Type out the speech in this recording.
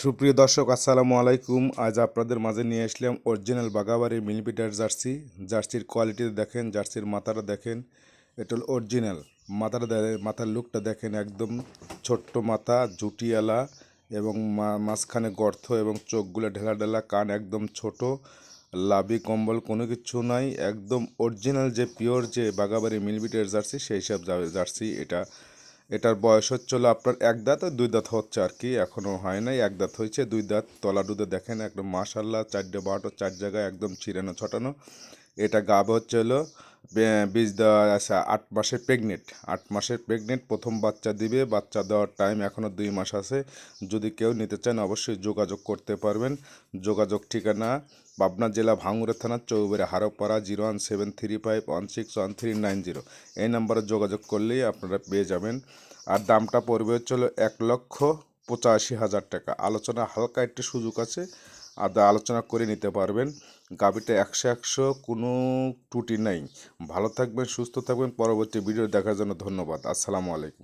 সুপ্রিয় দর্শক আসসালামু আলাইকুম। আজ আপনাদের মাঝে নিয়ে আসলাম অরিজিনাল বাঘাবাড়ি মিলিমিটার জার্সির কোয়ালিটি দেখেন, জার্সির মাথাটা দেখেন। এটা হল অরিজিনাল মাথার লুকটা দেখেন, একদম ছোট্ট মাথা, জুটিয়ালা এবং মাঝখানে গর্ত এবং চোখগুলো ঢেলা ঢেলা, কান একদম ছোট, লাভি কম্বল কোনো কিছু নাই, একদম অরিজিনাল যে পিওর যে বাঘাবাড়ি মিলিমিটার জার্সি সেই সব জার্সি। এটার বয়স হচ্ছিল আপনার এক দাঁত আর দুই দাঁত হচ্ছে আর কি, এখনও হয় নাই, এক দাঁত হয়েছে, দুই দাঁত তলা দুধে দেখেন একদম মাশাল্লাহ, 4টে 12টো 4 জায়গায় একদম ছিড়ানো ছটানো। এটা গাব হচ্ছে হলো বীজ দেওয়া আছে 8 মাসের প্রেগনেন্ট, 8 মাসের প্রেগনেন্ট, প্রথম বাচ্চা দিবে। বাচ্চা দেওয়ার টাইম এখনও 2 মাস আছে। যদি কেউ নিতে চান অবশ্যই যোগাযোগ করতে পারবেন। যোগাযোগ ঠিকানা পাবনা জেলা ভাঙ্গুড়া থানা চৌবেড়া হারোপাড়া 01735161390। এই নাম্বারে যোগাযোগ করলেই আপনারা পেয়ে যাবেন। আর দামটা পড়বে হচ্ছিল 1,85,000 টাকা। আলোচনা হালকা একটু সুযোগ আছে, আলোচনা করে নিতে পারবেন। গাভিটা 100 কোনো ত্রুটি নাই। ভালো থাকবেন, সুস্থ থাকবেন। পরবর্তী ভিডিও দেখার জন্য ধন্যবাদ। আসসালামু আলাইকুম।